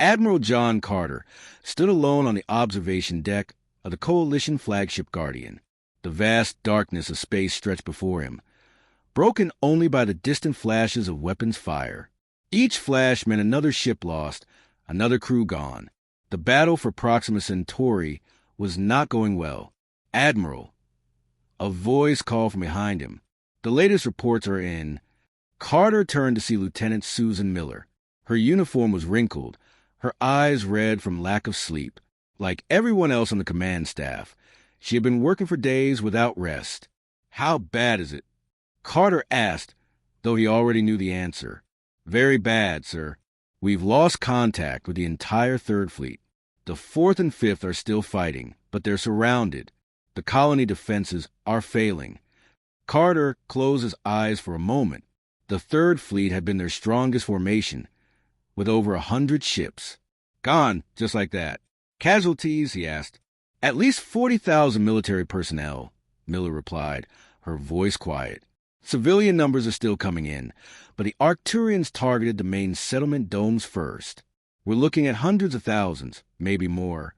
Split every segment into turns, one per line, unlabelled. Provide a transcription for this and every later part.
Admiral John Carter stood alone on the observation deck of the Coalition flagship Guardian. The vast darkness of space stretched before him, broken only by the distant flashes of weapons fire. Each flash meant another ship lost, another crew gone. The battle for Proxima Centauri was not going well. "Admiral," a voice called from behind him. "The latest reports are in." Carter turned to see Lieutenant Susan Miller. Her uniform was wrinkled, her eyes red from lack of sleep. Like everyone else on the command staff, she had been working for days without rest. "How bad is it?" Carter asked, though he already knew the answer. "Very bad, sir. We've lost contact with the entire Third Fleet. The Fourth and Fifth are still fighting, but they're surrounded. The colony defenses are failing." Carter closed his eyes for a moment. The Third Fleet had been their strongest formation, with over 100 ships. "Gone, just like that." "Casualties?" he asked. "At least 40,000 military personnel," Miller replied, her voice quiet. "Civilian numbers are still coming in, but the Arcturians targeted the main settlement domes first. We're looking at hundreds of thousands, maybe more."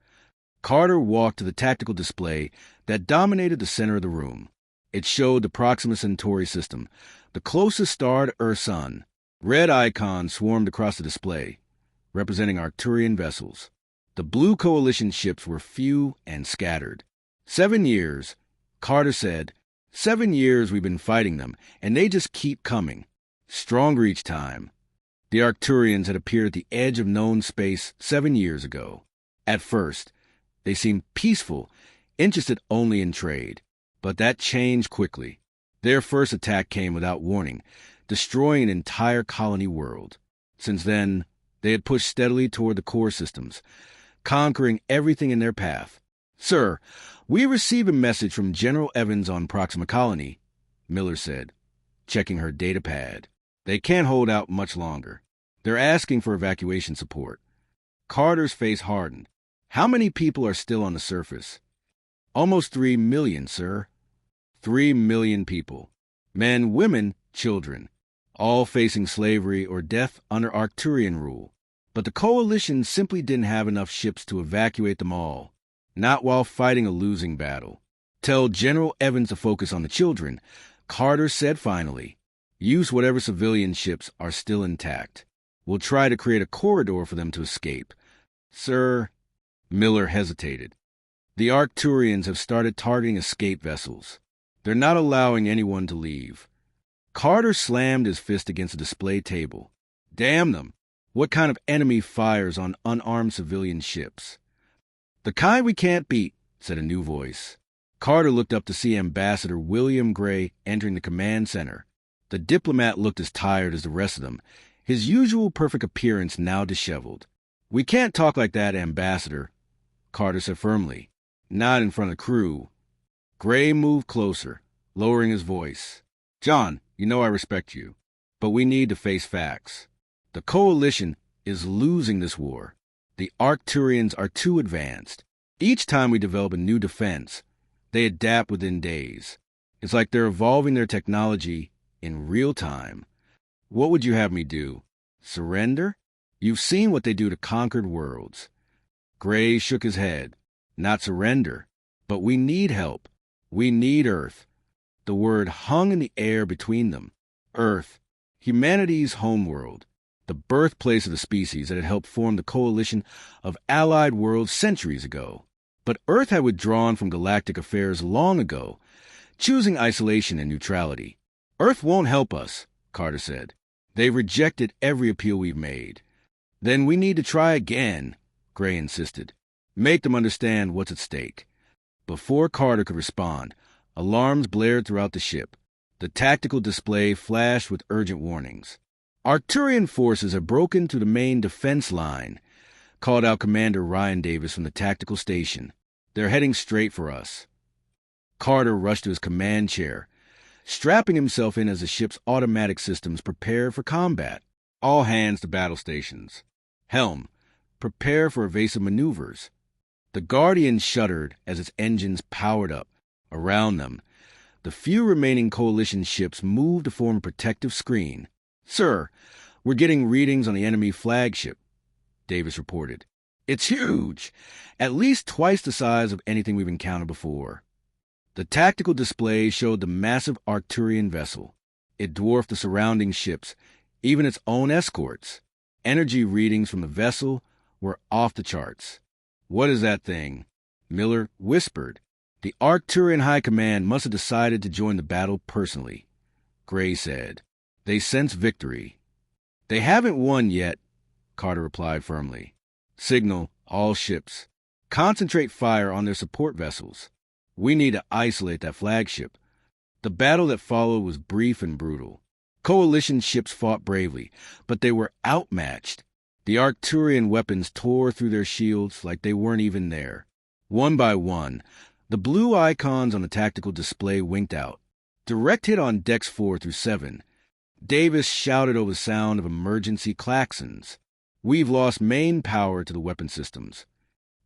Carter walked to the tactical display that dominated the center of the room. It showed the Proxima Centauri system, the closest star to Earth's sun. Red icons swarmed across the display, representing Arcturian vessels. The blue coalition ships were few and scattered. 7 years, Carter said. 7 years we've been fighting them, and they just keep coming. Stronger each time. The Arcturians had appeared at the edge of known space 7 years ago. At first, they seemed peaceful, interested only in trade. But that changed quickly. Their first attack came without warning, destroying an entire colony world. Since then, they had pushed steadily toward the core systems, conquering everything in their path. "Sir, we received a message from General Evans on Proxima Colony," Miller said, checking her data pad. "They can't hold out much longer. They're asking for evacuation support." Carter's face hardened. "How many people are still on the surface?" "Almost 3 million, sir." 3 million people. Men, women, children, all facing slavery or death under Arcturian rule. But the Coalition simply didn't have enough ships to evacuate them all. Not while fighting a losing battle. "Tell General Evans to focus on the children," Carter said finally. "Use whatever civilian ships are still intact. We'll try to create a corridor for them to escape." "Sir," Miller hesitated. "The Arcturians have started targeting escape vessels. They're not allowing anyone to leave." Carter slammed his fist against the display table. "Damn them! What kind of enemy fires on unarmed civilian ships?" "The kind we can't beat," said a new voice. Carter looked up to see Ambassador William Gray entering the command center. The diplomat looked as tired as the rest of them, his usual perfect appearance now disheveled. "We can't talk like that, Ambassador," Carter said firmly. "Not in front of the crew." Gray moved closer, lowering his voice. "John, you know I respect you, but we need to face facts. The Coalition is losing this war. The Arcturians are too advanced. Each time we develop a new defense, they adapt within days. It's like they're evolving their technology in real time. What would you have me do? Surrender? You've seen what they do to conquered worlds." Gray shook his head. "Not surrender, but we need help. We need Earth." The word hung in the air between them. Earth, humanity's homeworld, the birthplace of the species that had helped form the coalition of allied worlds centuries ago. But Earth had withdrawn from galactic affairs long ago, choosing isolation and neutrality. "Earth won't help us," Carter said. "They've rejected every appeal we've made." "Then we need to try again," Gray insisted. "Make them understand what's at stake." Before Carter could respond, alarms blared throughout the ship. The tactical display flashed with urgent warnings. "Arcturian forces have broken through the main defense line," called out Commander Ryan Davis from the tactical station. "They're heading straight for us." Carter rushed to his command chair, strapping himself in as the ship's automatic systems prepared for combat. "All hands to battle stations. Helm, prepare for evasive maneuvers." The Guardian shuddered as its engines powered up. Around them, the few remaining Coalition ships moved to form a protective screen. "Sir, we're getting readings on the enemy flagship." Davis reported. It's huge, at least twice the size of anything we've encountered before. The tactical display showed the massive Arcturian vessel. It dwarfed the surrounding ships, even its own escorts. Energy readings from the vessel were off the charts. What is that thing? Miller whispered. The Arcturian High Command must have decided to join the battle personally, Gray said. They sense victory. They haven't won yet, Carter replied firmly. Signal all ships. Concentrate fire on their support vessels. We need to isolate that flagship. The battle that followed was brief and brutal. Coalition ships fought bravely, but they were outmatched. The Arcturian weapons tore through their shields like they weren't even there. One by one, the blue icons on the tactical display winked out. Direct hit on decks 4 through 7. Davis shouted over the sound of emergency klaxons. We've lost main power to the weapon systems.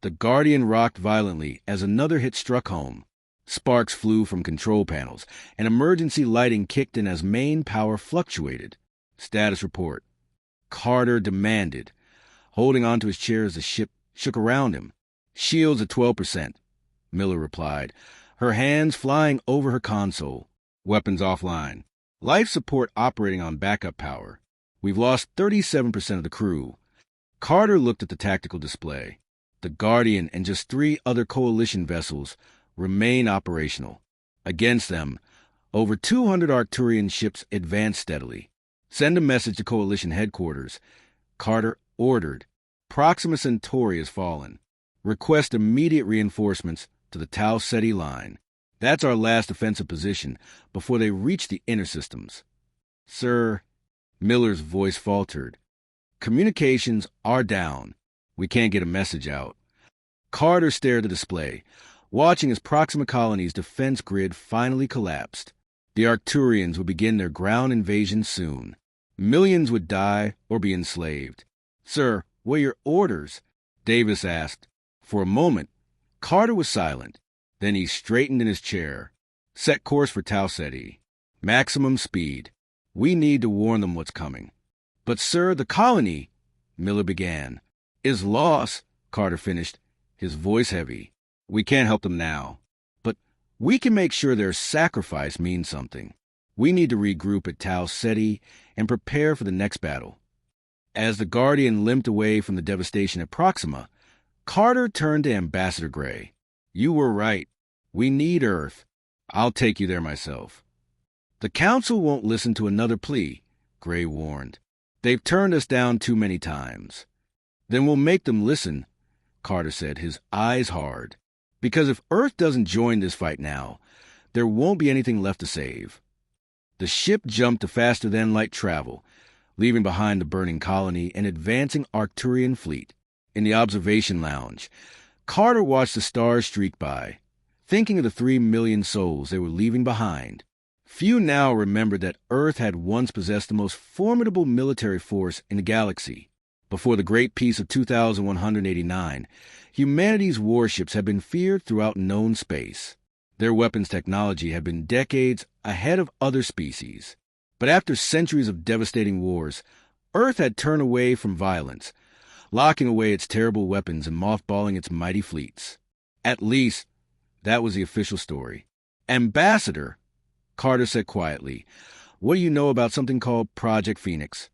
The Guardian rocked violently as another hit struck home. Sparks flew from control panels, and emergency lighting kicked in as main power fluctuated. Status report. Carter demanded, holding onto his chair as the ship shook around him. Shields at 12%, Miller replied, her hands flying over her console. Weapons offline. Life support operating on backup power. We've lost 37% of the crew. Carter looked at the tactical display. The Guardian and just 3 other coalition vessels remain operational. Against them, over 200 Arcturian ships advanced steadily. Send a message to coalition headquarters. Carter ordered. Proxima Centauri has fallen. Request immediate reinforcements to the Tau Ceti line. That's our last offensive position before they reach the inner systems. Sir, Miller's voice faltered. Communications are down. We can't get a message out. Carter stared at the display, watching as Proxima Colony's defense grid finally collapsed. The Arcturians would begin their ground invasion soon. Millions would die or be enslaved. Sir, what are your orders? Davis asked. For a moment, Carter was silent. Then he straightened in his chair. Set course for Tau Ceti. Maximum speed. We need to warn them what's coming. But, sir, the colony, Miller began. Is lost, Carter finished, his voice heavy. We can't help them now. But we can make sure their sacrifice means something. We need to regroup at Tau Ceti and prepare for the next battle. As the Guardian limped away from the devastation at Proxima, Carter turned to Ambassador Gray. You were right. We need Earth. I'll take you there myself. The Council won't listen to another plea, Gray warned. They've turned us down too many times. Then we'll make them listen, Carter said, his eyes hard. Because if Earth doesn't join this fight now, there won't be anything left to save. The ship jumped to faster-than-light travel, leaving behind the burning colony and advancing Arcturian fleet. In the observation lounge, Carter watched the stars streak by, thinking of the 3 million souls they were leaving behind. Few now remembered that Earth had once possessed the most formidable military force in the galaxy. Before the Great Peace of 2189, humanity's warships had been feared throughout known space. Their weapons technology had been decades ahead of other species. But after centuries of devastating wars, Earth had turned away from violence, locking away its terrible weapons and mothballing its mighty fleets. At least, that was the official story. Ambassador, Carter said quietly, what do you know about something called Project Phoenix?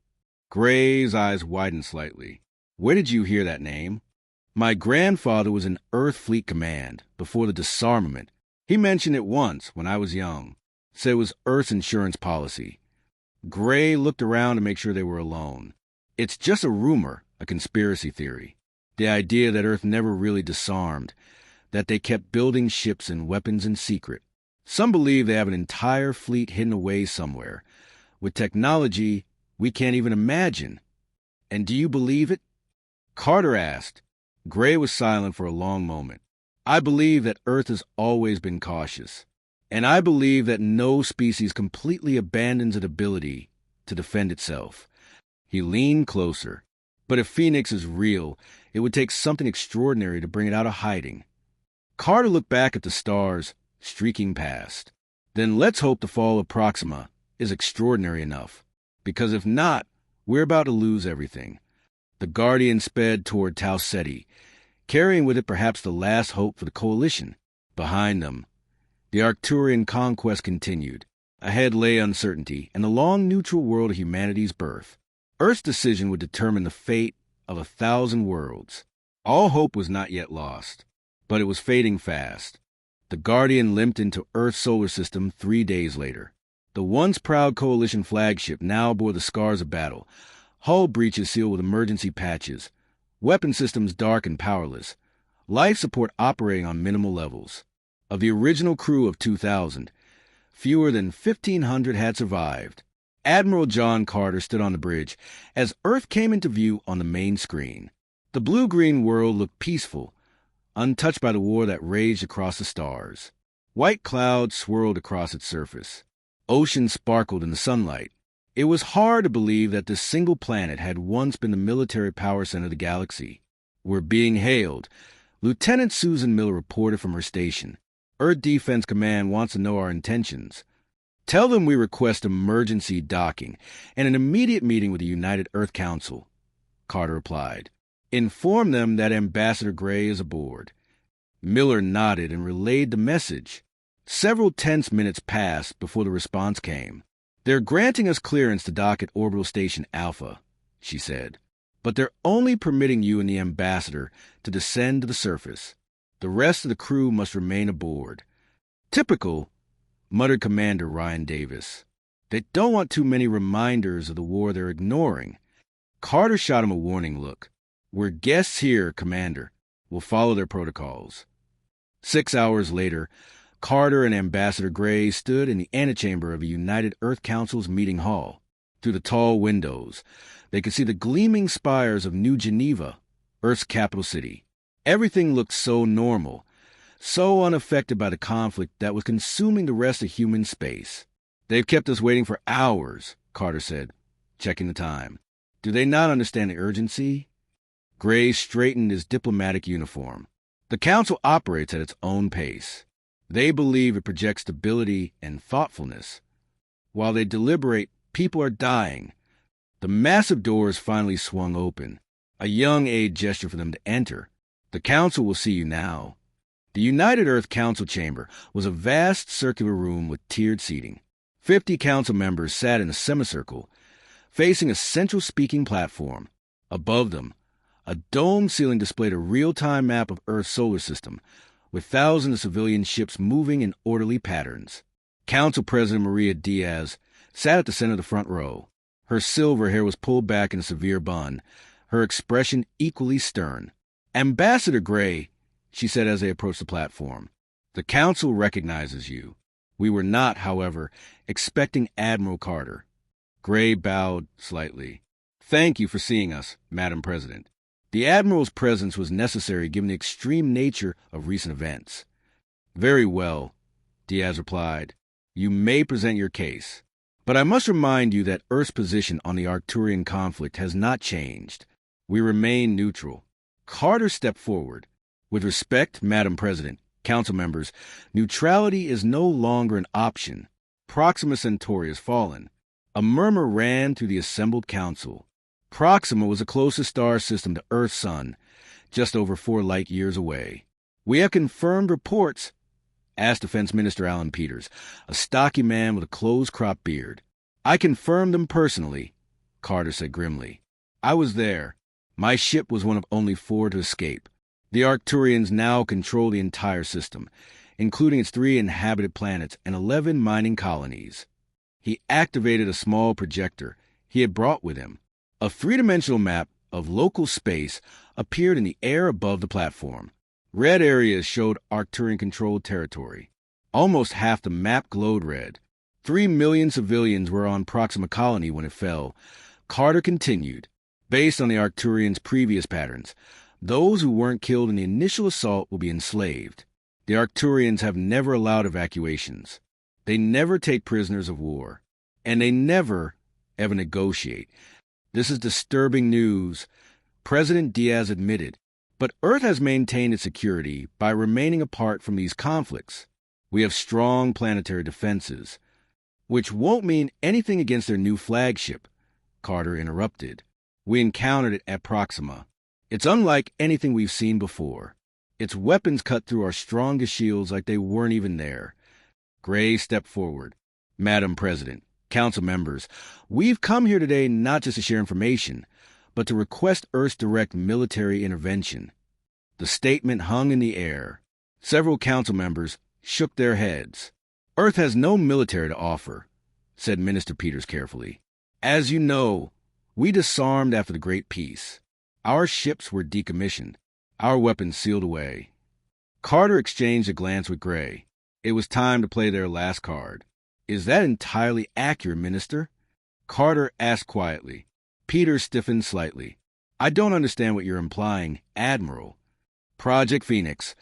Gray's eyes widened slightly. Where did you hear that name? My grandfather was in Earth Fleet Command before the disarmament. He mentioned it once when I was young. Said it was Earth's insurance policy. Gray looked around to make sure they were alone. It's just a rumor, a conspiracy theory. The idea that Earth never really disarmed, that they kept building ships and weapons in secret. Some believe they have an entire fleet hidden away somewhere, with technology we can't even imagine. And do you believe it? Carter asked. Gray was silent for a long moment. I believe that Earth has always been cautious. And I believe that no species completely abandons its ability to defend itself. He leaned closer. But if Phoenix is real, it would take something extraordinary to bring it out of hiding. Carter looked back at the stars, streaking past. Then let's hope the fall of Proxima is extraordinary enough. Because if not, we're about to lose everything. The Guardian sped toward Tau Ceti, carrying with it perhaps the last hope for the Coalition. Behind them, the Arcturian conquest continued. Ahead lay uncertainty and the long neutral world of humanity's birth. Earth's decision would determine the fate of 1,000 worlds. All hope was not yet lost, but it was fading fast. The Guardian limped into Earth's solar system 3 days later. The once proud Coalition flagship now bore the scars of battle, hull breaches sealed with emergency patches, weapon systems dark and powerless, life support operating on minimal levels. Of the original crew of 2,000, fewer than 1,500 had survived. Admiral John Carter stood on the bridge as Earth came into view on the main screen. The blue-green world looked peaceful, untouched by the war that raged across the stars. White clouds swirled across its surface. Oceans sparkled in the sunlight. It was hard to believe that this single planet had once been the military power center of the galaxy. "We're being hailed," Lieutenant Susan Miller reported from her station. "Earth Defense Command wants to know our intentions. Tell them we request emergency docking and an immediate meeting with the United Earth Council," Carter replied. "Inform them that Ambassador Gray is aboard." Miller nodded and relayed the message. Several tense minutes passed before the response came. "They're granting us clearance to dock at Orbital Station Alpha," she said. "But they're only permitting you and the ambassador to descend to the surface. The rest of the crew must remain aboard." "Typical," muttered Commander Ryan Davis. "They don't want too many reminders of the war they're ignoring." Carter shot him a warning look. "We're guests here, Commander. We'll follow their protocols." 6 hours later, Carter and Ambassador Gray stood in the antechamber of a United Earth Council's meeting hall. Through the tall windows, they could see the gleaming spires of New Geneva, Earth's capital city. Everything looked so normal, so unaffected by the conflict that was consuming the rest of human space. "They've kept us waiting for hours," Carter said, checking the time. "Do they not understand the urgency?" Gray straightened his diplomatic uniform. "The Council operates at its own pace. They believe it projects stability and thoughtfulness. While they deliberate, people are dying." The massive doors finally swung open. A young aide gestured for them to enter. "The Council will see you now." The United Earth Council chamber was a vast circular room with tiered seating. 50 council members sat in a semicircle, facing a central speaking platform. Above them, a dome ceiling displayed a real-time map of Earth's solar system, with thousands of civilian ships moving in orderly patterns. Council President Maria Diaz sat at the center of the front row. Her silver hair was pulled back in a severe bun, her expression equally stern. "Ambassador Gray," she said as they approached the platform, "the Council recognizes you. We were not, however, expecting Admiral Carter." Gray bowed slightly. "Thank you for seeing us, Madam President. The Admiral's presence was necessary given the extreme nature of recent events." "Very well," Diaz replied. "You may present your case. But I must remind you that Earth's position on the Arcturian conflict has not changed. We remain neutral." Carter stepped forward. "With respect, Madam President, Council members, neutrality is no longer an option. Proxima Centauri has fallen." A murmur ran through the assembled council. Proxima was the closest star system to Earth's sun, just over 4 light years away. "We have confirmed reports," asked Defense Minister Alan Peters, a stocky man with a close-cropped beard. "I confirmed them personally," Carter said grimly. "I was there. My ship was one of only 4 to escape. The Arcturians now control the entire system, including its 3 inhabited planets and 11 mining colonies." He activated a small projector he had brought with him. A 3-dimensional map of local space appeared in the air above the platform. Red areas showed Arcturian-controlled territory. Almost half the map glowed red. 3 million civilians were on Proxima Colony when it fell. Carter continued. "Based on the Arcturians' previous patterns, those who weren't killed in the initial assault will be enslaved. The Arcturians have never allowed evacuations. They never take prisoners of war. And they never, ever negotiate. This is disturbing news," President Diaz admitted. "But Earth has maintained its security by remaining apart from these conflicts. We have strong planetary defenses." "Which won't mean anything against their new flagship," Carter interrupted. We encountered it at Proxima. It's unlike anything we've seen before. Its weapons cut through our strongest shields like they weren't even there. Gray stepped forward. Madam President, Council members, we've come here today not just to share information, but to request Earth's direct military intervention. The statement hung in the air. Several Council members shook their heads. Earth has no military to offer, said Minister Peters carefully. As you know, we disarmed after the Great Peace. Our ships were decommissioned, our weapons sealed away. Carter exchanged a glance with Gray. It was time to play their last card. Is that entirely accurate, Minister? Carter asked quietly. Peters stiffened slightly. I don't understand what you're implying, Admiral. Project Phoenix.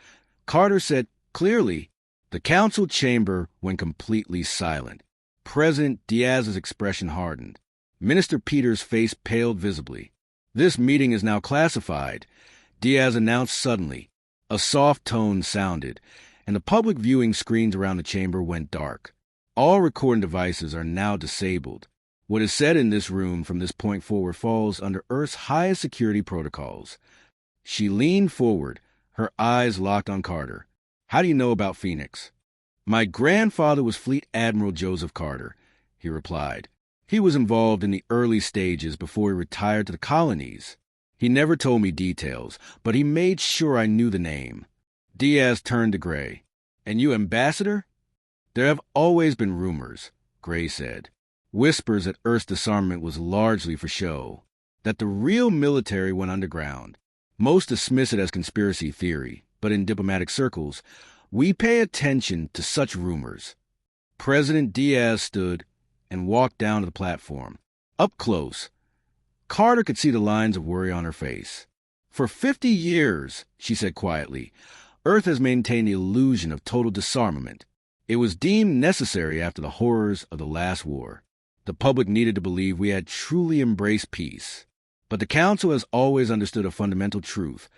Carter said clearly. The council chamber went completely silent. President Diaz's expression hardened. Minister Peters' face paled visibly. This meeting is now classified, Diaz announced suddenly. A soft tone sounded, and the public viewing screens around the chamber went dark. All recording devices are now disabled. What is said in this room from this point forward falls under Earth's highest security protocols. She leaned forward, her eyes locked on Carter. How do you know about Phoenix? My grandfather was Fleet Admiral Joseph Carter, he replied. He was involved in the early stages before he retired to the colonies. He never told me details, but he made sure I knew the name. Diaz turned to Gray. And you, Ambassador? There have always been rumors, Gray said. Whispers that Earth's disarmament was largely for show, that the real military went underground. Most dismiss it as conspiracy theory, but in diplomatic circles, we pay attention to such rumors. President Diaz stood and walked down to the platform. Up close, Carter could see the lines of worry on her face. For 50 years, she said quietly, Earth has maintained the illusion of total disarmament. It was deemed necessary after the horrors of the last war. The public needed to believe we had truly embraced peace. But the Council has always understood a fundamental truth.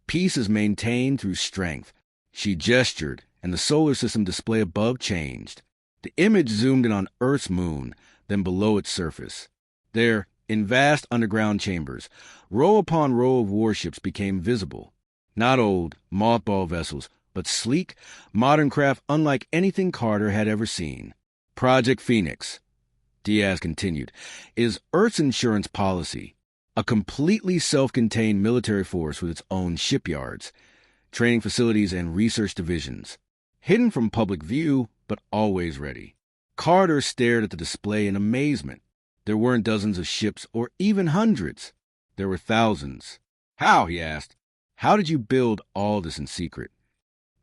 Peace is maintained through strength. She gestured, and the solar system display above changed. The image zoomed in on Earth's moon, then below its surface. There, in vast underground chambers, row upon row of warships became visible. Not old, mothball vessels, but sleek, modern craft unlike anything Carter had ever seen. Project Phoenix, Diaz continued, is Earth's insurance policy, a completely self-contained military force with its own shipyards, training facilities, and research divisions, hidden from public view, but always ready. Carter stared at the display in amazement. There weren't dozens of ships or even hundreds. There were thousands. How? He asked. How did you build all this in secret?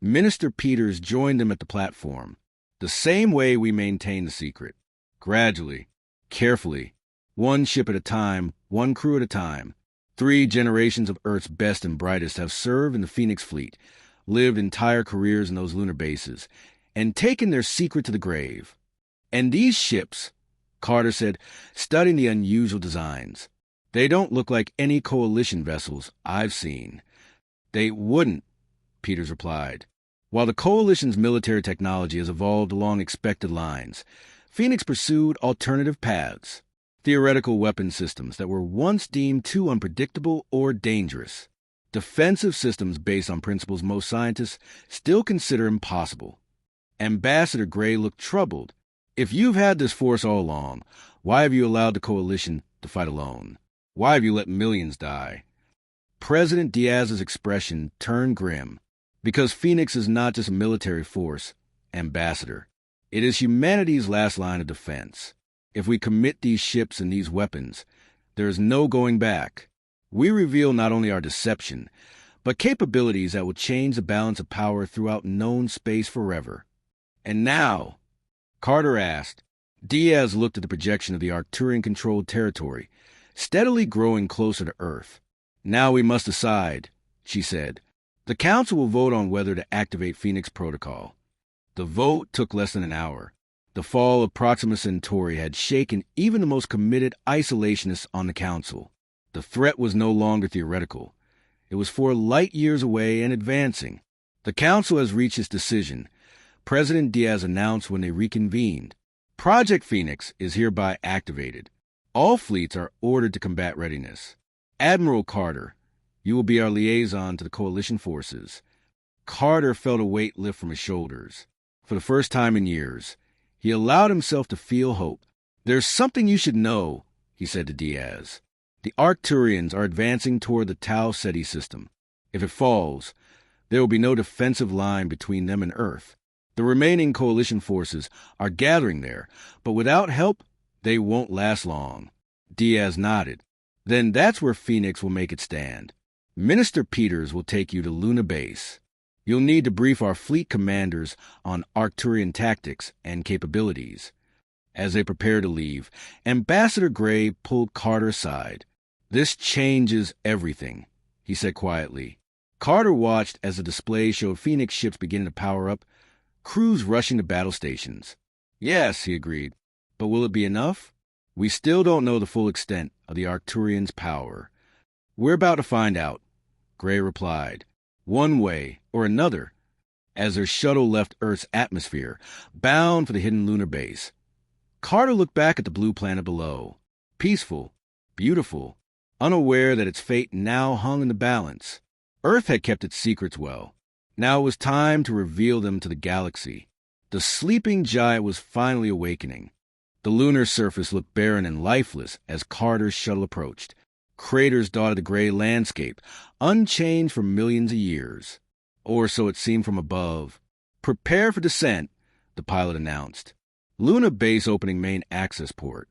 Minister Peters joined them at the platform. The same way we maintain the secret. Gradually, carefully, one ship at a time, one crew at a time. 3 generations of Earth's best and brightest have served in the Phoenix fleet, lived entire careers in those lunar bases, and taken their secret to the grave. And these ships, Carter said, studying the unusual designs, they don't look like any coalition vessels I've seen. They wouldn't, Peters replied. While the coalition's military technology has evolved along expected lines, Phoenix pursued alternative paths, theoretical weapon systems that were once deemed too unpredictable or dangerous, defensive systems based on principles most scientists still consider impossible. Ambassador Gray looked troubled. If you've had this force all along, why have you allowed the coalition to fight alone? Why have you let millions die? President Diaz's expression turned grim. Because Phoenix is not just a military force, Ambassador. It is humanity's last line of defense. If we commit these ships and these weapons, there is no going back. We reveal not only our deception, but capabilities that will change the balance of power throughout known space forever. And now, Carter asked. Diaz looked at the projection of the Arcturian-controlled territory, steadily growing closer to Earth. Now we must decide, she said. The Council will vote on whether to activate Phoenix Protocol. The vote took less than an hour. The fall of Proxima Centauri had shaken even the most committed isolationists on the Council. The threat was no longer theoretical. It was 4 light years away and advancing. The Council has reached its decision, President Diaz announced when they reconvened. Project Phoenix is hereby activated. All fleets are ordered to combat readiness. Admiral Carter, you will be our liaison to the coalition forces. Carter felt a weight lift from his shoulders. For the first time in years, he allowed himself to feel hope. There's something you should know, he said to Diaz. The Arcturians are advancing toward the Tau Ceti system. If it falls, there will be no defensive line between them and Earth. The remaining coalition forces are gathering there, but without help, they won't last long. Diaz nodded. Then that's where Phoenix will make its stand. Minister Peters will take you to Luna Base. You'll need to brief our fleet commanders on Arcturian tactics and capabilities. As they prepare to leave, Ambassador Gray pulled Carter aside. This changes everything, he said quietly. Carter watched as the display showed Phoenix ships beginning to power up, crews rushing to battle stations. Yes, he agreed. But will it be enough? We still don't know the full extent of the Arcturians' power. We're about to find out, Gray replied, one way or another, as their shuttle left Earth's atmosphere, bound for the hidden lunar base. Carter looked back at the blue planet below. Peaceful, beautiful, unaware that its fate now hung in the balance. Earth had kept its secrets well. Now it was time to reveal them to the galaxy. The sleeping giant was finally awakening. The lunar surface looked barren and lifeless as Carter's shuttle approached. Craters dotted the gray landscape, unchanged for millions of years. Or so it seemed from above. Prepare for descent, the pilot announced. Luna Base opening main access port.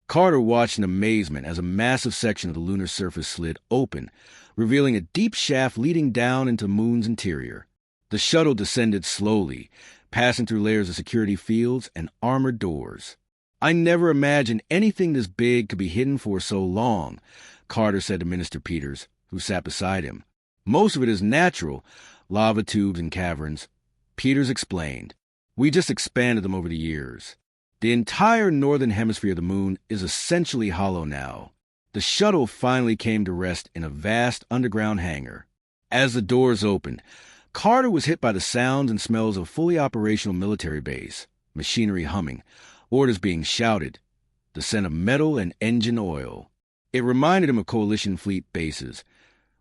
Carter watched in amazement as a massive section of the lunar surface slid open, revealing a deep shaft leading down into the moon's interior. The shuttle descended slowly, passing through layers of security fields and armored doors. I never imagined anything this big could be hidden for so long, Carter said to Minister Peters, who sat beside him. Most of it is natural, lava tubes and caverns. Peters explained. We just expanded them over the years. The entire northern hemisphere of the moon is essentially hollow now. The shuttle finally came to rest in a vast underground hangar. As the doors opened, Carter was hit by the sounds and smells of a fully operational military base, machinery humming, orders being shouted, the scent of metal and engine oil. It reminded him of coalition fleet bases,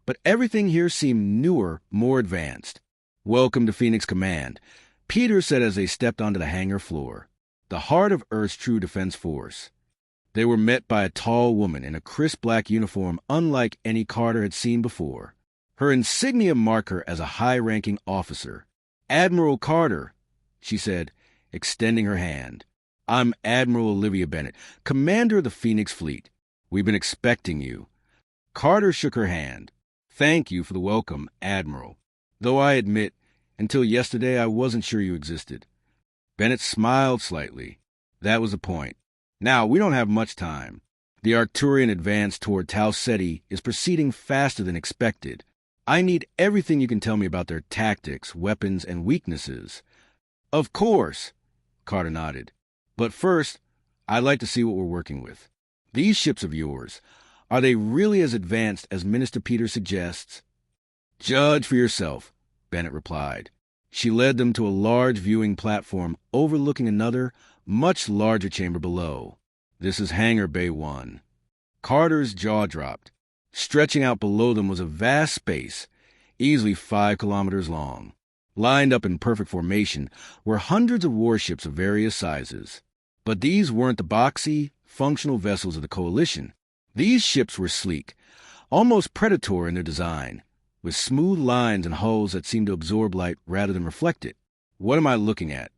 but everything here seemed newer, more advanced. Welcome to Phoenix Command, Peters said as they stepped onto the hangar floor, the heart of Earth's true defense force. They were met by a tall woman in a crisp black uniform unlike any Carter had seen before. Her insignia marked her as a high-ranking officer. Admiral Carter, she said, extending her hand. I'm Admiral Olivia Bennett, commander of the Phoenix Fleet. We've been expecting you. Carter shook her hand. Thank you for the welcome, Admiral. Though I admit, until yesterday I wasn't sure you existed. Bennett smiled slightly. That was the point. Now, we don't have much time. The Arcturian advance toward Tau Ceti is proceeding faster than expected. I need everything you can tell me about their tactics, weapons, and weaknesses. Of course, Carter nodded. But first, I'd like to see what we're working with. These ships of yours, are they really as advanced as Minister Peters suggests? Judge for yourself, Bennett replied. She led them to a large viewing platform overlooking another, much larger chamber below. This is Hangar Bay 1. Carter's jaw dropped. Stretching out below them was a vast space, easily 5 kilometers long. Lined up in perfect formation were hundreds of warships of various sizes. But these weren't the boxy, functional vessels of the Coalition. These ships were sleek, almost predatory in their design, with smooth lines and hulls that seemed to absorb light rather than reflect it. What am I looking at?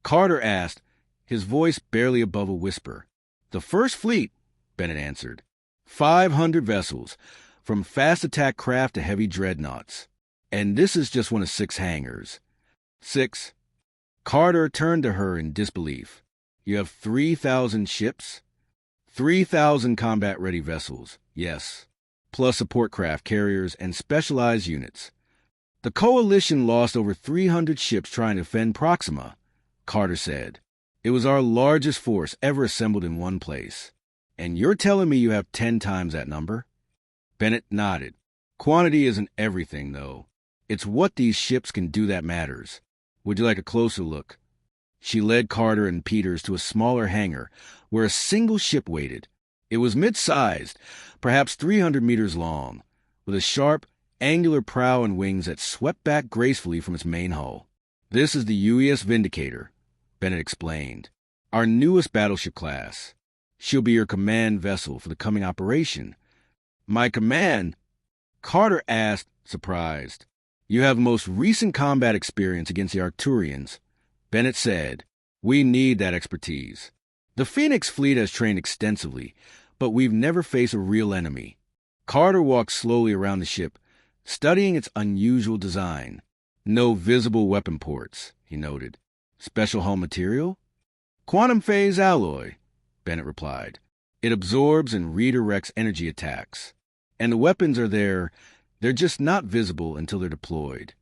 Carter asked, his voice barely above a whisper. The First Fleet, Bennett answered. 500 vessels, from fast attack craft to heavy dreadnoughts. And this is just one of 6 hangars. 6. Carter turned to her in disbelief. You have 3,000 ships? 3,000 combat-ready vessels, yes, plus support craft carriers and specialized units. The Coalition lost over 300 ships trying to defend Proxima, Carter said. It was our largest force ever assembled in one place. And you're telling me you have 10 times that number? Bennett nodded. Quantity isn't everything, though. It's what these ships can do that matters. Would you like a closer look? She led Carter and Peters to a smaller hangar where a single ship waited, It was mid-sized, perhaps 300 meters long, with a sharp, angular prow and wings that swept back gracefully from its main hull. "This is the UES Vindicator," Bennett explained. "Our newest battleship class. She'll be your command vessel for the coming operation." "My command?" Carter asked, surprised. "You have the most recent combat experience against the Arcturians," Bennett said. "We need that expertise. The Phoenix fleet has trained extensively, but we've never faced a real enemy." Carter walked slowly around the ship, studying its unusual design. "No visible weapon ports," he noted. "Special hull material?" "Quantum phase alloy," Bennett replied. "It absorbs and redirects energy attacks. And the weapons are there, they're just not visible until they're deployed."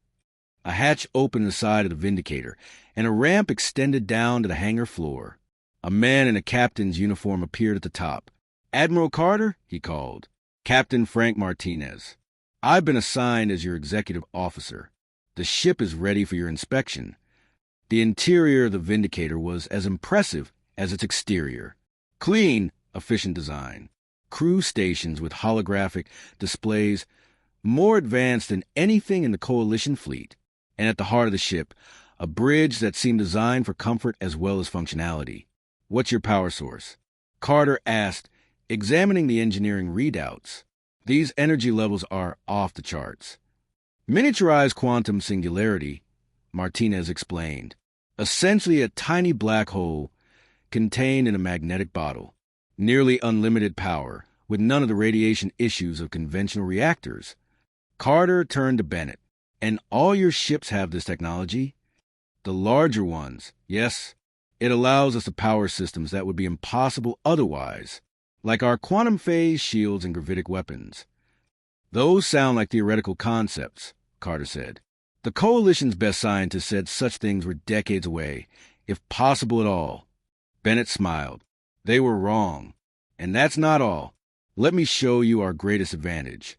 A hatch opened in the side of the Vindicator, and a ramp extended down to the hangar floor. A man in a captain's uniform appeared at the top. "Admiral Carter," he called. "Captain Frank Martinez. I've been assigned as your executive officer. The ship is ready for your inspection." The interior of the Vindicator was as impressive as its exterior. Clean, efficient design. Crew stations with holographic displays, more advanced than anything in the Coalition fleet. And at the heart of the ship, a bridge that seemed designed for comfort as well as functionality. "What's your power source?" Carter asked, examining the engineering readouts. "These energy levels are off the charts." "Miniaturized quantum singularity," Martinez explained. "Essentially a tiny black hole contained in a magnetic bottle. Nearly unlimited power, with none of the radiation issues of conventional reactors." Carter turned to Bennett. "And all your ships have this technology?" "The larger ones, yes. It allows us to power systems that would be impossible otherwise, like our quantum phase shields and gravitic weapons." "Those sound like theoretical concepts," Carter said. "The Coalition's best scientists said such things were decades away, if possible at all." Bennett smiled. "They were wrong. And that's not all. Let me show you our greatest advantage."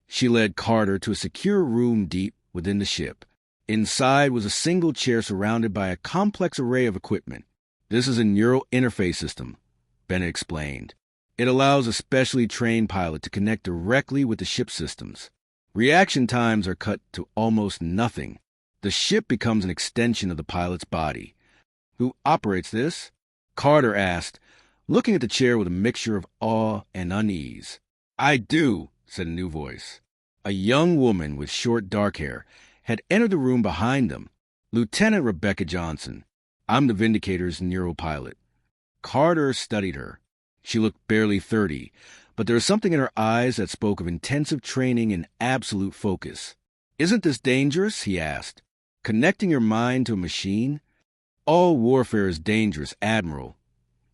She led Carter to a secure room deep within the ship. Inside was a single chair surrounded by a complex array of equipment. "This is a neural interface system," Bennett explained. "It allows a specially trained pilot to connect directly with the ship's systems. Reaction times are cut to almost nothing. The ship becomes an extension of the pilot's body." "Who operates this?" Carter asked, looking at the chair with a mixture of awe and unease. "I do," said a new voice. A young woman with short dark hair had entered the room behind them. "Lieutenant Rebecca Johnson. I'm the Vindicator's neural pilot." Carter studied her. She looked barely 30, but there was something in her eyes that spoke of intensive training and absolute focus. "Isn't this dangerous?" he asked. "Connecting your mind to a machine?" "All warfare is dangerous, Admiral,"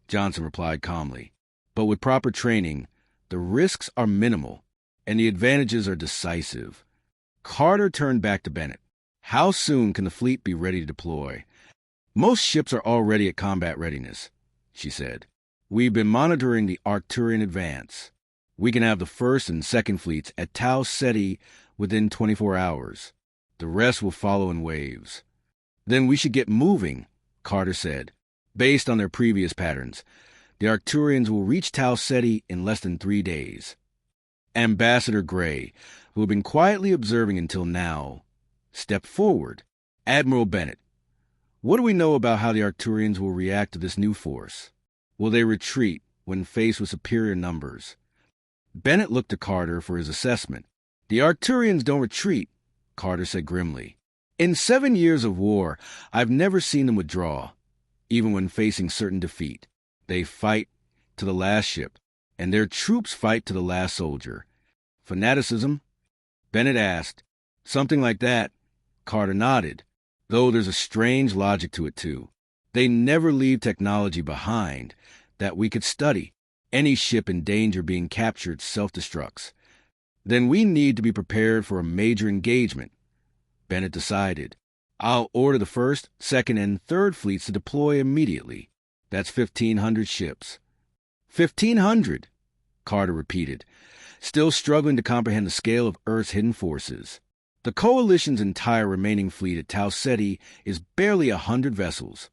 Johnson replied calmly. "But with proper training, the risks are minimal, and the advantages are decisive." Carter turned back to Bennett. "How soon can the fleet be ready to deploy?" "Most ships are already at combat readiness," she said. "We've been monitoring the Arcturian advance. We can have the first and second fleets at Tau Ceti within 24 hours. The rest will follow in waves." "Then we should get moving," Carter said. "Based on their previous patterns, the Arcturians will reach Tau Ceti in less than 3 days." Ambassador Gray, who had been quietly observing until now, stepped forward. "Admiral Bennett, what do we know about how the Arcturians will react to this new force? Will they retreat when faced with superior numbers?" Bennett looked to Carter for his assessment. "The Arcturians don't retreat," Carter said grimly. "In 7 years of war, I've never seen them withdraw, even when facing certain defeat. They fight to the last ship, and their troops fight to the last soldier." "Fanaticism?" Bennett asked. "Something like that." Carter nodded, though there's a strange logic to it, too. They never leave technology behind that we could study. Any ship in danger being captured self-destructs. "Then we need to be prepared for a major engagement," Bennett decided. "I'll order the first, second, and third fleets to deploy immediately. That's 1,500 ships." 1,500, Carter repeated, still struggling to comprehend the scale of Earth's hidden forces. "The Coalition's entire remaining fleet at Tau Ceti is barely 100 vessels.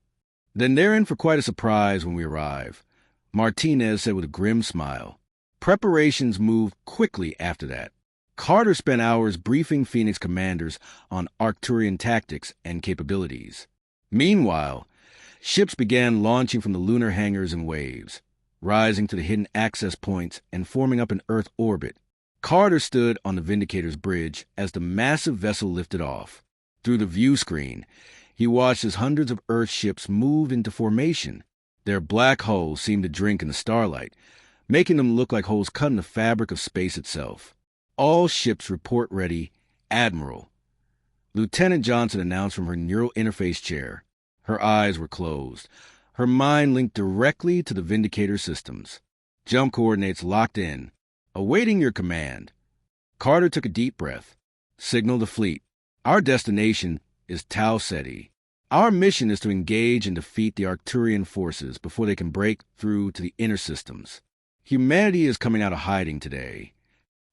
Then they're in for quite a surprise when we arrive. Martinez said with a grim smile. Preparations moved quickly after that. Carter spent hours briefing Phoenix commanders on Arcturian tactics and capabilities. Meanwhile, ships began launching from the lunar hangars in waves, rising to the hidden access points and forming up in Earth orbit. Carter stood on the Vindicator's bridge as the massive vessel lifted off. Through the view screen, he watched as hundreds of Earth ships moved into formation. Their black hulls seemed to drink in the starlight, making them look like holes cut in the fabric of space itself. All ships report ready, Admiral. Lieutenant Johnson announced from her neural interface chair. Her eyes were closed. Her mind linked directly to the Vindicator systems. Jump coordinates locked in. Awaiting your command. Carter took a deep breath. Signal the fleet. Our destination is Tau Ceti. Our mission is to engage and defeat the Arcturian forces before they can break through to the inner systems. Humanity is coming out of hiding today.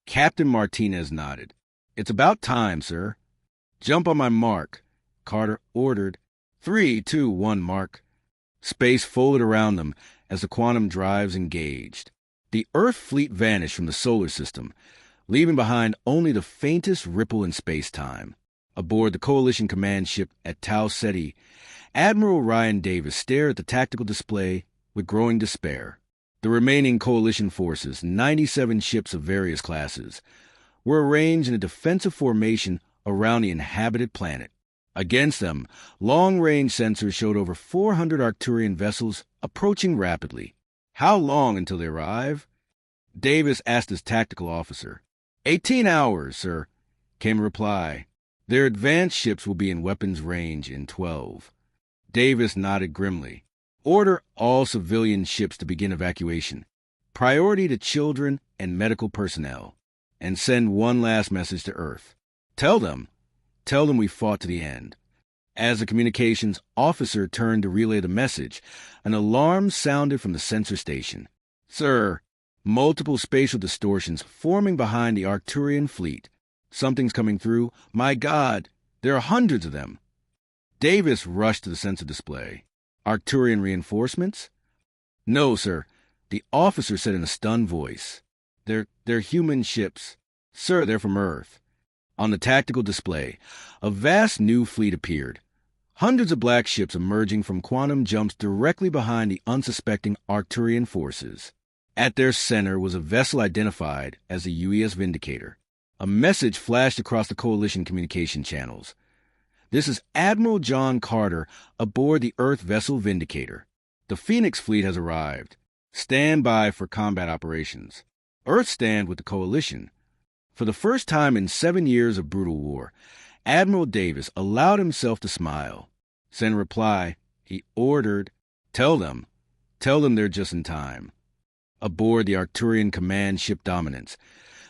Captain Martinez nodded. It's about time, sir. Jump on my mark. Carter ordered. 3, 2, 1, mark. Space folded around them as the quantum drives engaged. The Earth fleet vanished from the solar system, leaving behind only the faintest ripple in space-time. Aboard the Coalition command ship at Tau Ceti, Admiral Ryan Davis stared at the tactical display with growing despair. The remaining Coalition forces, 97 ships of various classes, were arranged in a defensive formation around the inhabited planet. Against them, long-range sensors showed over 400 Arcturian vessels approaching rapidly. How long until they arrive? Davis asked his tactical officer. 18 hours, sir, came a reply. Their advanced ships will be in weapons range in 12. Davis nodded grimly. Order all civilian ships to begin evacuation. Priority to children and medical personnel. And send one last message to Earth. Tell them we fought to the end. As the communications officer turned to relay the message, an alarm sounded from the sensor station. Sir, multiple spatial distortions forming behind the Arcturian fleet. Something's coming through. My God, there are hundreds of them. Davis rushed to the sensor display. Arcturian reinforcements? No, sir, the officer said in a stunned voice. They're human ships. Sir, they're from Earth. On the tactical display, a vast new fleet appeared. Hundreds of black ships emerging from quantum jumps directly behind the unsuspecting Arcturian forces. At their center was a vessel identified as the UES Vindicator. A message flashed across the Coalition communication channels. This is Admiral John Carter aboard the Earth vessel Vindicator. The Phoenix fleet has arrived. Stand by for combat operations. Earth stand with the Coalition. For the first time in 7 years of brutal war, Admiral Davis allowed himself to smile. Send reply, he ordered, Tell them they're just in time. Aboard the Arcturian command ship Dominance,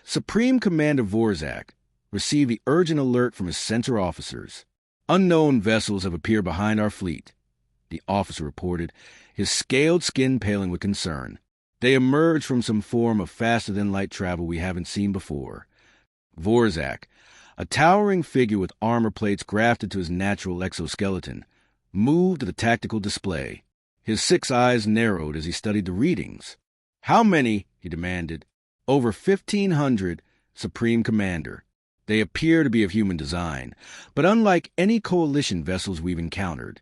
Supreme Commander Vorzak received the urgent alert from his sensor officers. Unknown vessels have appeared behind our fleet, the officer reported, his scaled skin paling with concern. They emerged from some form of faster-than-light travel we haven't seen before. Vorzak, a towering figure with armor plates grafted to his natural exoskeleton, moved to the tactical display. His 6 eyes narrowed as he studied the readings. How many? He demanded. Over 1,500, Supreme Commander. They appear to be of human design, but unlike any Coalition vessels we've encountered.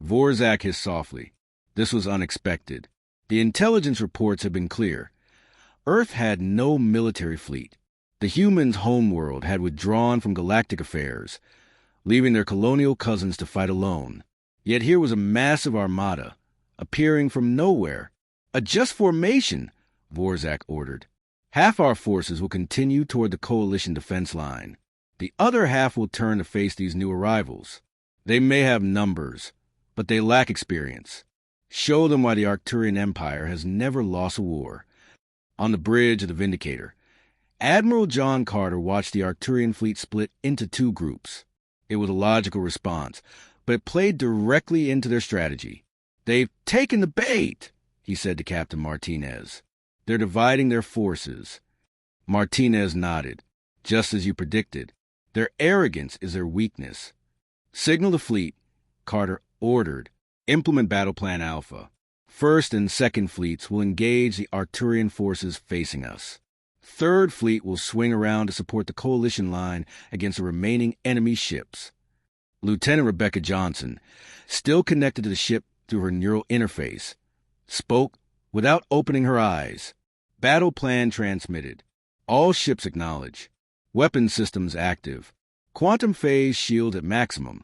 Vorzak hissed softly. This was unexpected. The intelligence reports had been clear. Earth had no military fleet. The humans' homeworld had withdrawn from galactic affairs, leaving their colonial cousins to fight alone. Yet here was a massive armada, appearing from nowhere. Adjust formation, Vorzak ordered. Half our forces will continue toward the Coalition defense line. The other half will turn to face these new arrivals. They may have numbers, but they lack experience. Show them why the Arcturian Empire has never lost a war. On the bridge of the Vindicator, Admiral John Carter watched the Arcturian fleet split into 2 groups. It was a logical response, but it played directly into their strategy. They've taken the bait, he said to Captain Martinez. They're dividing their forces. Martinez nodded. Just as you predicted. Their arrogance is their weakness. Signal the fleet, Carter ordered. Implement Battle Plan Alpha. First and Second Fleets will engage the Arcturian forces facing us. Third Fleet will swing around to support the coalition line against the remaining enemy ships. Lieutenant Rebecca Johnson, still connected to the ship through her neural interface, spoke without opening her eyes. Battle plan transmitted. All ships acknowledge. Weapon systems active. Quantum phase shield at maximum.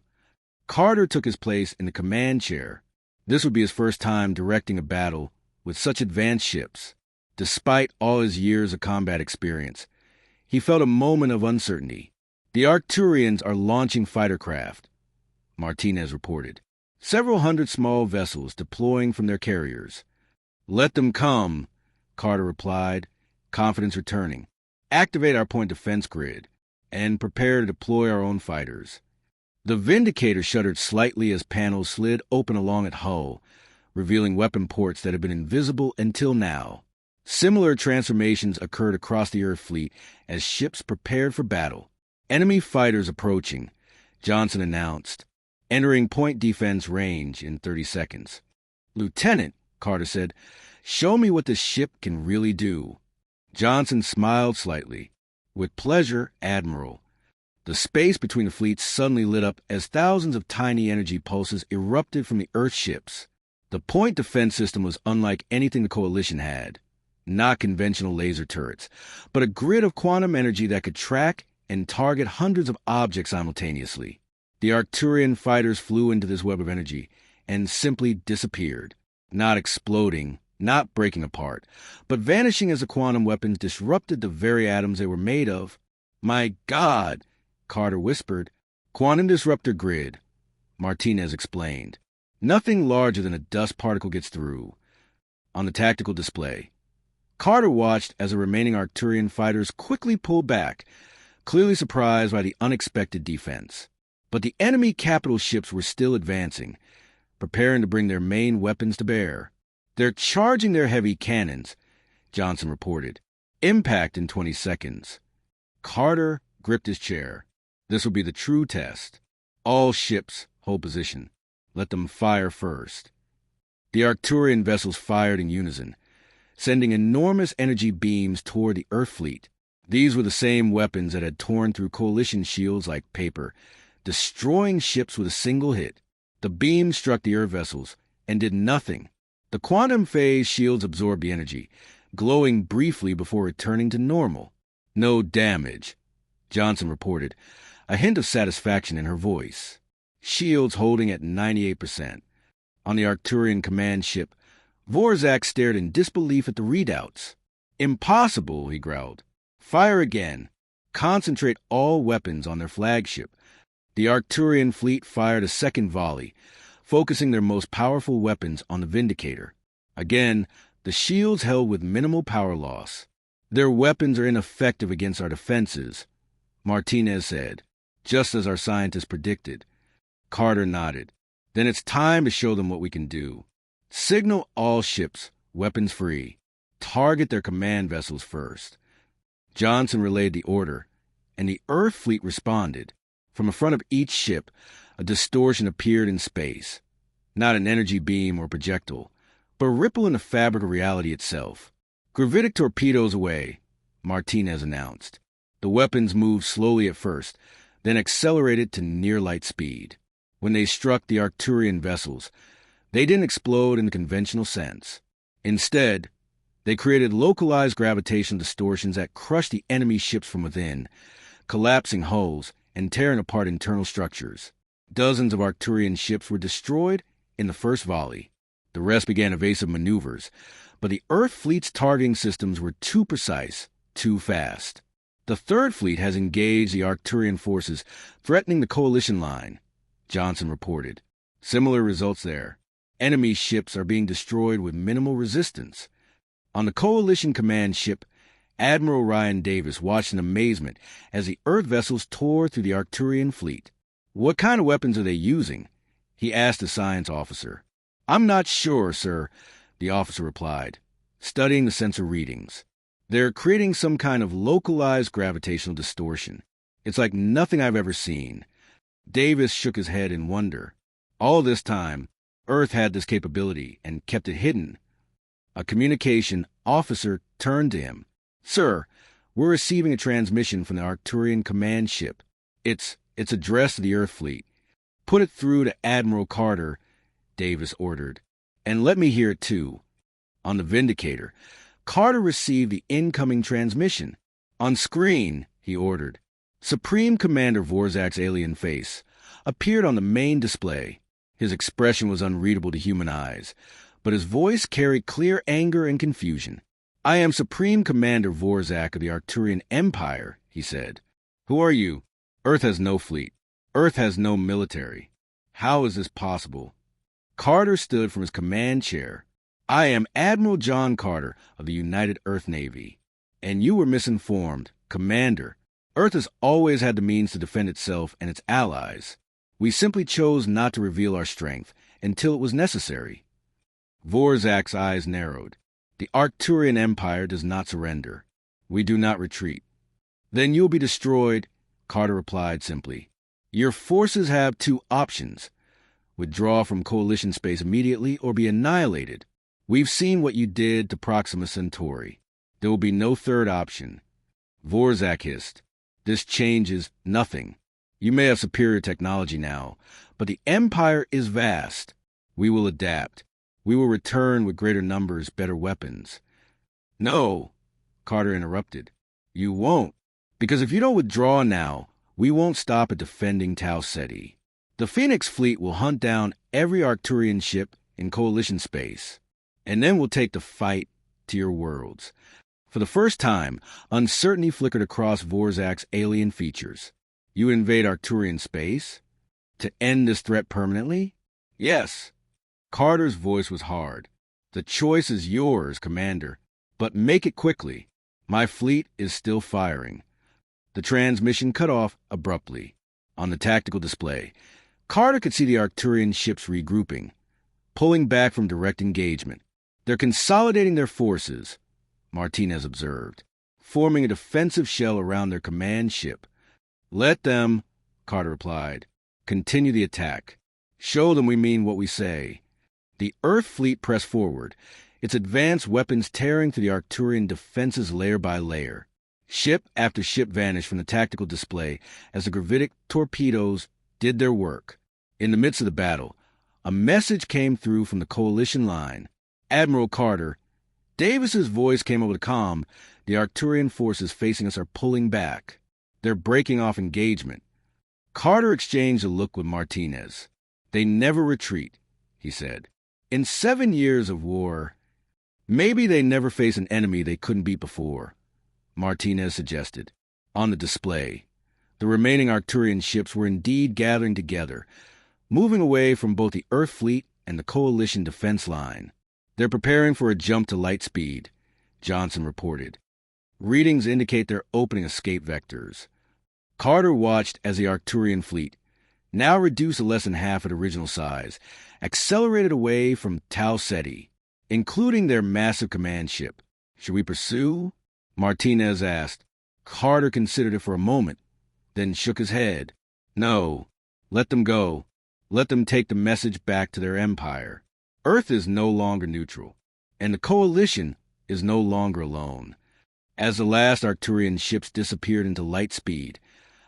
Carter took his place in the command chair. This would be his first time directing a battle with such advanced ships. Despite all his years of combat experience, he felt a moment of uncertainty. The Arcturians are launching fighter craft, Martinez reported. Several hundred small vessels deploying from their carriers. Let them come, Carter replied, confidence returning. Activate our point defense grid and prepare to deploy our own fighters. The Vindicator shuddered slightly as panels slid open along its hull, revealing weapon ports that had been invisible until now. Similar transformations occurred across the Earth fleet as ships prepared for battle. Enemy fighters approaching, Johnson announced, entering point defense range in 30 seconds. Lieutenant, Carter said, show me what this ship can really do. Johnson smiled slightly. With pleasure, Admiral. The space between the fleets suddenly lit up as thousands of tiny energy pulses erupted from the Earth ships. The point defense system was unlike anything the Coalition had. Not conventional laser turrets, but a grid of quantum energy that could track and target hundreds of objects simultaneously. The Arcturian fighters flew into this web of energy and simply disappeared, not exploding, not breaking apart, but vanishing as the quantum weapons disrupted the very atoms they were made of. My God, Carter whispered. Quantum disruptor grid, Martinez explained. Nothing larger than a dust particle gets through. On the tactical display, Carter watched as the remaining Arcturian fighters quickly pulled back, clearly surprised by the unexpected defense. But the enemy capital ships were still advancing, preparing to bring their main weapons to bear. They're charging their heavy cannons, Johnson reported. Impact in 20 seconds. Carter gripped his chair. This will be the true test. All ships hold position. Let them fire first. The Arcturian vessels fired in unison, sending enormous energy beams toward the Earth fleet. These were the same weapons that had torn through coalition shields like paper, destroying ships with a single hit. The beams struck the Earth vessels and did nothing. The quantum phase shields absorbed the energy, glowing briefly before returning to normal. No damage, Johnson reported, a hint of satisfaction in her voice. Shields holding at 98%. On the Arcturian command ship, Vorzak stared in disbelief at the readouts. Impossible, he growled. Fire again. Concentrate all weapons on their flagship. The Arcturian fleet fired a second volley, focusing their most powerful weapons on the Vindicator. Again, the shields held with minimal power loss. Their weapons are ineffective against our defenses, Martinez said, just as our scientists predicted. Carter nodded. Then it's time to show them what we can do. Signal all ships, weapons free. Target their command vessels first. Johnson relayed the order, and the Earth fleet responded. From the front of each ship, a distortion appeared in space. Not an energy beam or projectile, but a ripple in the fabric of reality itself. Gravitic torpedoes away, Martinez announced. The weapons moved slowly at first, then accelerated to near-light speed. When they struck the Arcturian vessels, they didn't explode in the conventional sense. Instead, they created localized gravitational distortions that crushed the enemy ships from within, collapsing hulls and tearing apart internal structures. Dozens of Arcturian ships were destroyed in the first volley. The rest began evasive maneuvers, but the Earth fleet's targeting systems were too precise, too fast. The Third Fleet has engaged the Arcturian forces, threatening the coalition line, Johnson reported. Similar results there. Enemy ships are being destroyed with minimal resistance. On the coalition command ship, Admiral Ryan Davis watched in amazement as the Earth vessels tore through the Arcturian fleet. What kind of weapons are they using? He asked the science officer. I'm not sure, sir, the officer replied, studying the sensor readings. They're creating some kind of localized gravitational distortion. It's like nothing I've ever seen. Davis shook his head in wonder. All this time, Earth had this capability and kept it hidden. A communication officer turned to him. "Sir, we're receiving a transmission from the Arcturian command ship. It's addressed to the Earth fleet. Put it through to Admiral Carter," Davis ordered. "And let me hear it too." On the Vindicator, Carter received the incoming transmission. "On screen," he ordered. Supreme Commander Vorzak's alien face appeared on the main display. His expression was unreadable to human eyes, but his voice carried clear anger and confusion. "I am Supreme Commander Vorzak of the Arcturian Empire," he said. "Who are you? Earth has no fleet. Earth has no military. How is this possible?" Carter stood from his command chair. "I am Admiral John Carter of the United Earth Navy. And you were misinformed, Commander. Earth has always had the means to defend itself and its allies. We simply chose not to reveal our strength until it was necessary." Vorzak's eyes narrowed. "The Arcturian Empire does not surrender. We do not retreat." "Then you'll be destroyed," Carter replied simply. "Your forces have two options: withdraw from Coalition space immediately or be annihilated. We've seen what you did to Proxima Centauri. There will be no third option." Vorzak hissed. "This changes nothing. You may have superior technology now, but the Empire is vast. We will adapt. We will return with greater numbers, better weapons." "No," Carter interrupted. "You won't. Because if you don't withdraw now, we won't stop at defending Tau Ceti. The Phoenix fleet will hunt down every Arcturian ship in Coalition space, and then we'll take the fight to your worlds." For the first time, uncertainty flickered across Vorzak's alien features. "You invade Arcturian space? To end this threat permanently?" "Yes." Carter's voice was hard. "The choice is yours, Commander, but make it quickly. My fleet is still firing." The transmission cut off abruptly. On the tactical display, Carter could see the Arcturian ships regrouping, pulling back from direct engagement. "They're consolidating their forces," Martinez observed, "forming a defensive shell around their command ship." "Let them," Carter replied. "Continue the attack. Show them we mean what we say." The Earth fleet pressed forward, its advanced weapons tearing through the Arcturian defenses layer by layer. Ship after ship vanished from the tactical display as the gravitic torpedoes did their work. In the midst of the battle, a message came through from the Coalition line. "Admiral Carter." Davis's voice came over the comm. "The Arcturian forces facing us are pulling back. They're breaking off engagement." Carter exchanged a look with Martinez. "They never retreat," he said. "In 7 years of war, maybe they never face an enemy they couldn't beat before," Martinez suggested. On the display, the remaining Arcturian ships were indeed gathering together, moving away from both the Earth fleet and the Coalition defense line. "They're preparing for a jump to light speed," Johnson reported. "Readings indicate they're opening escape vectors." Carter watched as the Arcturian fleet, now reduced to less than half its original size, accelerated away from Tau Ceti, including their massive command ship. "Should we pursue?" Martinez asked. Carter considered it for a moment, then shook his head. "No. Let them go. Let them take the message back to their empire. Earth is no longer neutral, and the Coalition is no longer alone." As the last Arcturian ships disappeared into light speed,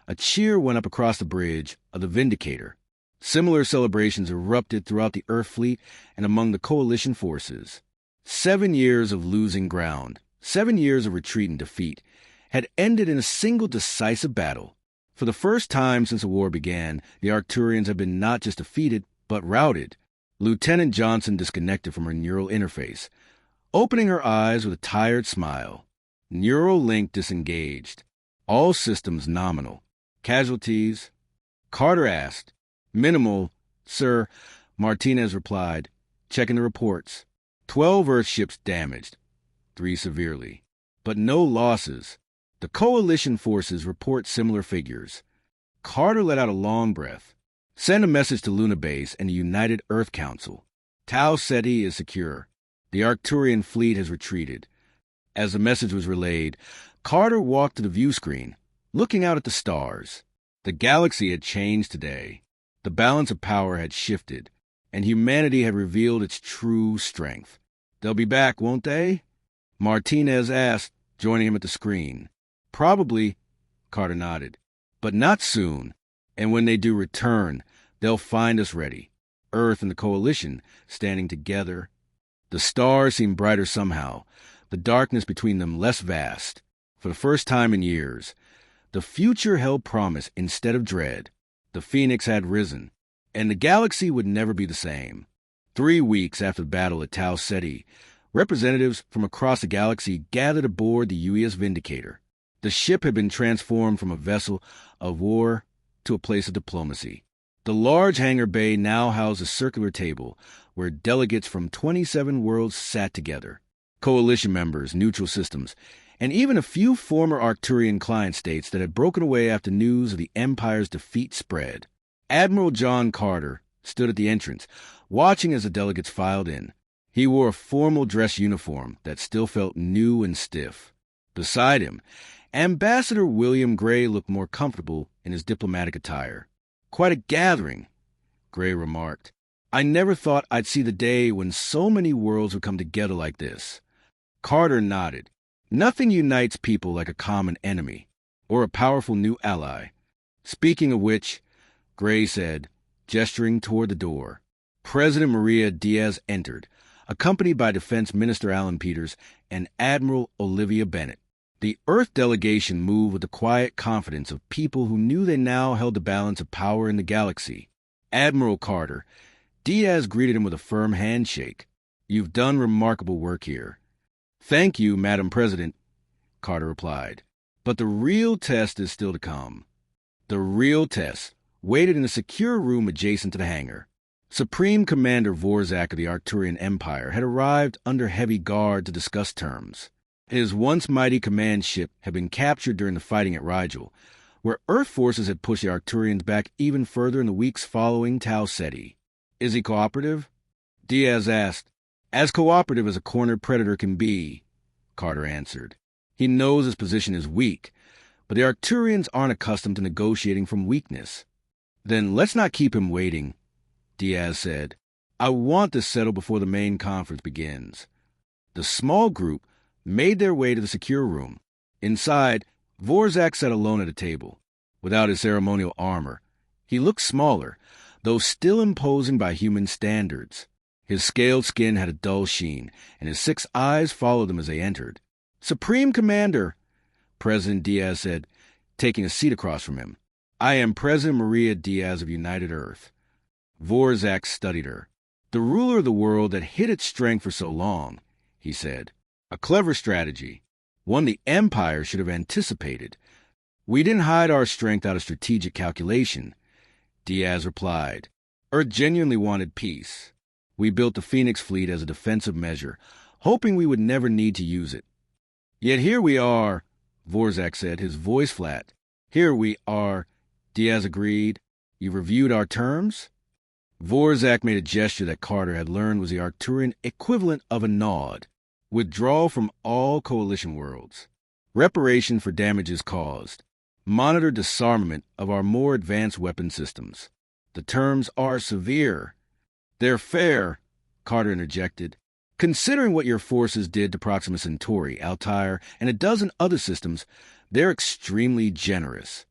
a cheer went up across the bridge of the Vindicator. Similar celebrations erupted throughout the Earth fleet and among the Coalition forces. 7 years of losing ground, 7 years of retreat and defeat, had ended in a single decisive battle. For the first time since the war began, the Arcturians had been not just defeated, but routed. Lieutenant Johnson disconnected from her neural interface, opening her eyes with a tired smile. Neural link disengaged. All systems nominal. "Casualties?" Carter asked. "Minimal, sir," Martinez replied, checking the reports. 12 Earth ships damaged, 3 severely. But no losses. The Coalition forces report similar figures. Carter let out a long breath. "Send a message to Luna Base and the United Earth Council. Tau Ceti is secure. The Arcturian fleet has retreated." As the message was relayed, Carter walked to the view screen, looking out at the stars. The galaxy had changed today. The balance of power had shifted. and humanity had revealed its true strength. They'll be back, won't they? Martinez asked, joining him at the screen. Probably, Carter nodded. But not soon. And when they do return, they'll find us ready. Earth and the Coalition standing together. The stars seemed brighter somehow, the darkness between them less vast. For the first time in years, the future held promise instead of dread. The phoenix had risen, and the galaxy would never be the same. 3 weeks after the battle at Tau Ceti, representatives from across the galaxy gathered aboard the UES Vindicator. The ship had been transformed from a vessel of war to a place of diplomacy. The large hangar bay now housed a circular table where delegates from 27 worlds sat together. Coalition members, neutral systems, and even a few former Arcturian client states that had broken away after news of the Empire's defeat spread. Admiral John Carter stood at the entrance, watching as the delegates filed in. He wore a formal dress uniform that still felt new and stiff. Beside him, Ambassador William Gray looked more comfortable in his diplomatic attire. Quite a gathering, Gray remarked. I never thought I'd see the day when so many worlds would come together like this. Carter nodded. Nothing unites people like a common enemy, or a powerful new ally. Speaking of which, Gray said, gesturing toward the door. President Maria Diaz entered, accompanied by Defense Minister Alan Peters and Admiral Olivia Bennett. The Earth delegation moved with the quiet confidence of people who knew they now held the balance of power in the galaxy. Admiral Carter, Diaz greeted him with a firm handshake. You've done remarkable work here. Thank you, Madam President, Carter replied. But the real test is still to come. The real test waited in a secure room adjacent to the hangar. Supreme Commander Vorzak of the Arcturian Empire had arrived under heavy guard to discuss terms. His once mighty command ship had been captured during the fighting at Rigel, where Earth forces had pushed the Arcturians back even further in the weeks following Tau Ceti. Is he cooperative? Diaz asked. As cooperative as a cornered predator can be, Carter answered. He knows his position is weak, but the Arcturians aren't accustomed to negotiating from weakness. Then let's not keep him waiting, Diaz said. I want this settled before the main conference begins. The small group made their way to the secure room. Inside, Vorzak sat alone at a table. Without his ceremonial armor, he looked smaller, though still imposing by human standards. His scaled skin had a dull sheen, and his 6 eyes followed them as they entered. Supreme Commander, President Diaz said, taking a seat across from him. I am President Maria Diaz of United Earth. Vorzak studied her. The ruler of the world that hid its strength for so long, he said. A clever strategy, one the Empire should have anticipated. We didn't hide our strength out of strategic calculation, Diaz replied. Earth genuinely wanted peace. We built the Phoenix fleet as a defensive measure, hoping we would never need to use it. Yet here we are, Vorzak said, his voice flat. Here we are, Diaz agreed. You've reviewed our terms? Vorzak made a gesture that Carter had learned was the Arcturian equivalent of a nod. Withdrawal from all Coalition worlds. Reparation for damages caused. Monitor disarmament of our more advanced weapon systems. The terms are severe. They're fair, Carter interjected. Considering what your forces did to Proxima Centauri, Altair, and a dozen other systems, they're extremely generous.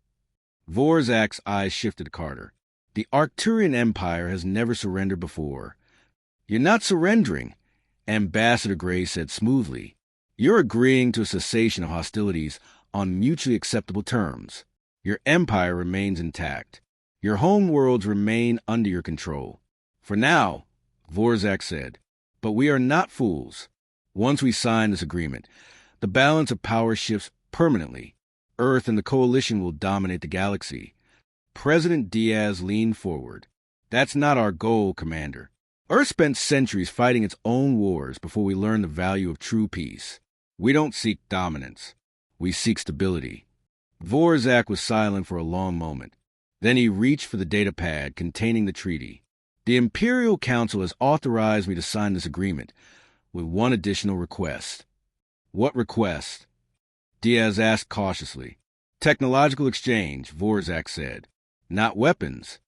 Vorzak's eyes shifted to Carter. The Arcturian Empire has never surrendered before. You're not surrendering, Ambassador Gray said smoothly. You're agreeing to a cessation of hostilities on mutually acceptable terms. Your empire remains intact. Your home worlds remain under your control. For now, Vorzak said, but we are not fools. Once we sign this agreement, the balance of power shifts permanently. Earth and the Coalition will dominate the galaxy. President Diaz leaned forward. That's not our goal, Commander. Earth spent centuries fighting its own wars before we learned the value of true peace. We don't seek dominance. We seek stability. Vorzak was silent for a long moment. Then he reached for the data pad containing the treaty. The Imperial Council has authorized me to sign this agreement, with one additional request. What request? Diaz asked cautiously. Technological exchange, Vorzak said. Not weapons,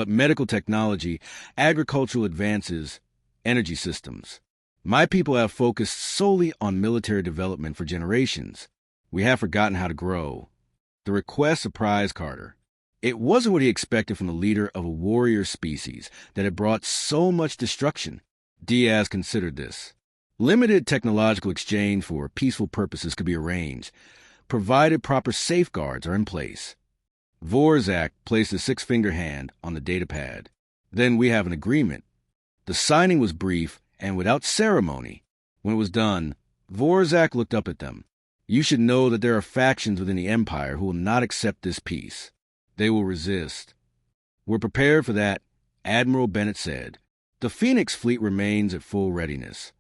but medical technology, agricultural advances, energy systems. My people have focused solely on military development for generations. We have forgotten how to grow. The request surprised Carter. It wasn't what he expected from the leader of a warrior species that had brought so much destruction. Diaz considered this. Limited technological exchange for peaceful purposes could be arranged, provided proper safeguards are in place. Vorzak placed his six-finger hand on the datapad. Then we have an agreement. The signing was brief and without ceremony. When it was done, Vorzak looked up at them. You should know that there are factions within the Empire who will not accept this peace. They will resist. We're prepared for that, Admiral Bennett said. The Phoenix fleet remains at full readiness.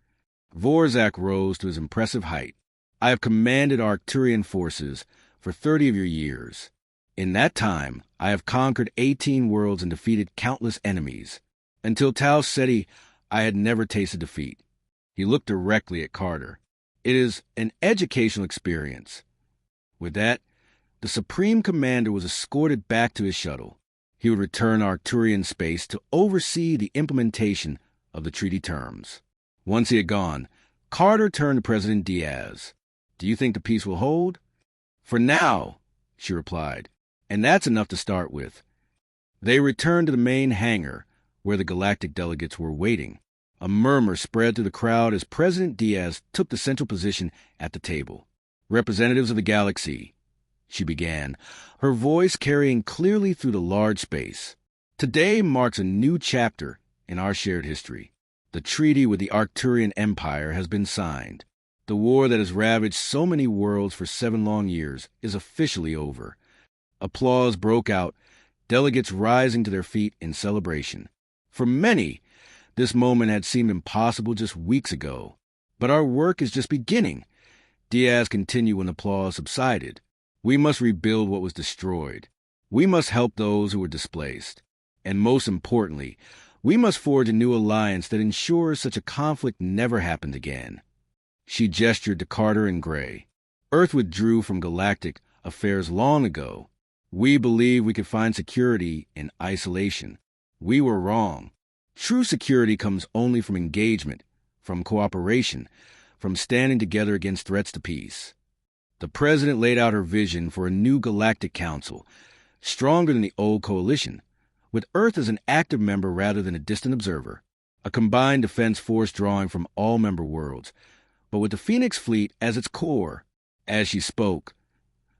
Vorzak rose to his impressive height. I have commanded Arcturian forces for 30 of your years. In that time, I have conquered 18 worlds and defeated countless enemies. Until Tau Ceti, I had never tasted defeat. He looked directly at Carter. It is an educational experience. With that, the Supreme Commander was escorted back to his shuttle. He would return Arcturian space to oversee the implementation of the treaty terms. Once he had gone, Carter turned to President Diaz. Do you think the peace will hold? For now, she replied, and that's enough to start with. They returned to the main hangar, where the galactic delegates were waiting. A murmur spread through the crowd as President Diaz took the central position at the table. Representatives of the galaxy, she began, her voice carrying clearly through the large space. Today marks a new chapter in our shared history. The treaty with the Arcturian Empire has been signed. The war that has ravaged so many worlds for 7 long years is officially over. Applause broke out, delegates rising to their feet in celebration. For many, this moment had seemed impossible just weeks ago. But our work is just beginning. Diaz continued when applause subsided. We must rebuild what was destroyed. We must help those who were displaced. And most importantly, we must forge a new alliance that ensures such a conflict never happened again. She gestured to Carter and Gray. Earth withdrew from galactic affairs long ago. We believed we could find security in isolation. We were wrong. True security comes only from engagement, from cooperation, from standing together against threats to peace. The President laid out her vision for a new galactic council, stronger than the old coalition, with Earth as an active member rather than a distant observer, a combined defense force drawing from all member worlds, but with the Phoenix fleet as its core. As she spoke,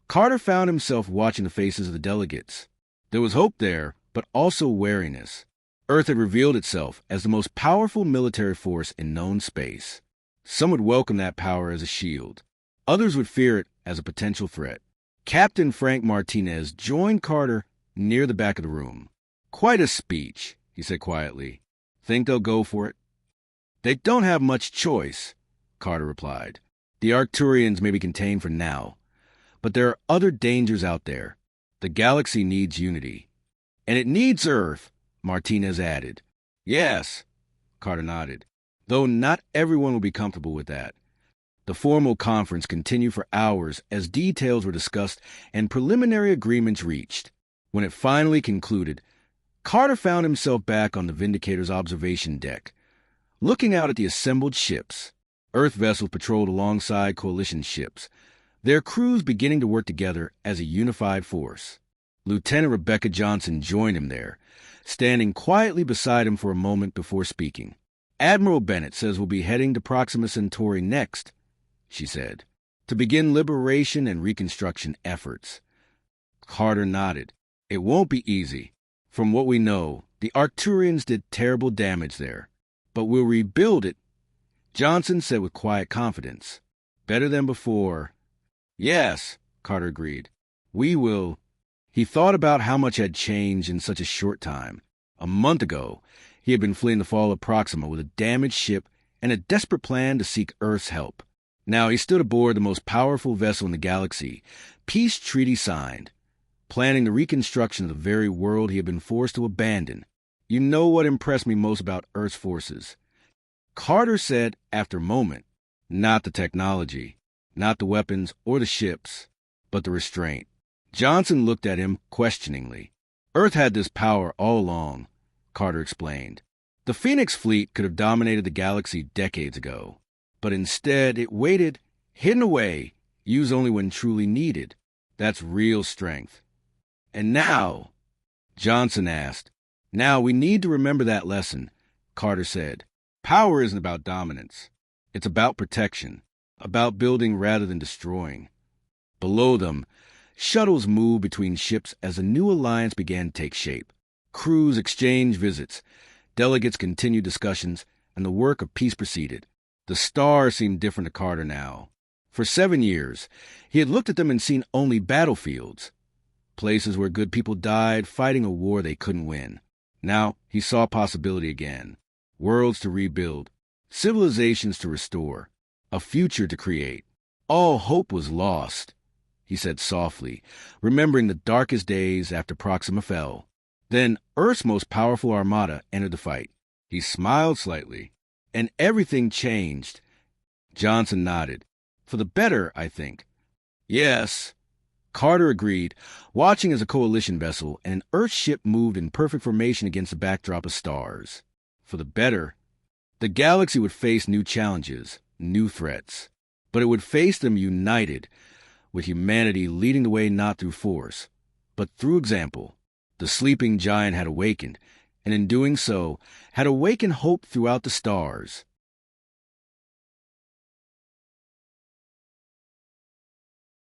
Carter found himself watching the faces of the delegates. There was hope there, but also wariness. Earth had revealed itself as the most powerful military force in known space. Some would welcome that power as a shield. Others would fear it as a potential threat. Captain Frank Martinez joined Carter near the back of the room. Quite a speech, he said quietly. Think they'll go for it? They don't have much choice, Carter replied. The Arcturians may be contained for now, but there are other dangers out there. The galaxy needs unity. And it needs Earth, Martinez added. Yes, Carter nodded, though not everyone will be comfortable with that. The formal conference continued for hours as details were discussed and preliminary agreements reached. When it finally concluded, Carter found himself back on the Vindicator's observation deck, looking out at the assembled ships. Earth vessels patrolled alongside coalition ships, their crews beginning to work together as a unified force. Lieutenant Rebecca Johnson joined him there, standing quietly beside him for a moment before speaking. Admiral Bennett says we'll be heading to Proxima Centauri next, she said, to begin liberation and reconstruction efforts. Carter nodded. It won't be easy. From what we know, the Arcturians did terrible damage there, but we'll rebuild it, Johnson said with quiet confidence. Better than before. Yes, Carter agreed. We will. He thought about how much had changed in such a short time. A month ago, he had been fleeing the fall of Proxima with a damaged ship and a desperate plan to seek Earth's help. Now he stood aboard the most powerful vessel in the galaxy, peace treaty signed, planning the reconstruction of the very world he had been forced to abandon. You know what impressed me most about Earth's forces? Carter said after a moment, not the technology, not the weapons or the ships, but the restraint. Johnson looked at him questioningly. Earth had this power all along, Carter explained. The Phoenix fleet could have dominated the galaxy decades ago, but instead it waited, hidden away, used only when truly needed. That's real strength. And now, Johnson asked, now we need to remember that lesson, Carter said. Power isn't about dominance. It's about protection, about building rather than destroying. Below them, shuttles moved between ships as a new alliance began to take shape. Crews exchanged visits, delegates continued discussions, and the work of peace proceeded. The stars seemed different to Carter now. For 7 years, he had looked at them and seen only battlefields, places where good people died fighting a war they couldn't win. Now he saw possibility again. Worlds to rebuild, civilizations to restore, a future to create. All hope was lost, he said softly, remembering the darkest days after Proxima fell. Then Earth's most powerful armada entered the fight. He smiled slightly, and everything changed. Johnson nodded. For the better, I think. Yes, Carter agreed, watching as a coalition vessel and an Earth ship moved in perfect formation against a backdrop of stars. For the better. The galaxy would face new challenges, new threats, but it would face them united, with humanity leading the way not through force, but through example. The sleeping giant had awakened, and in doing so, had awakened hope throughout the stars.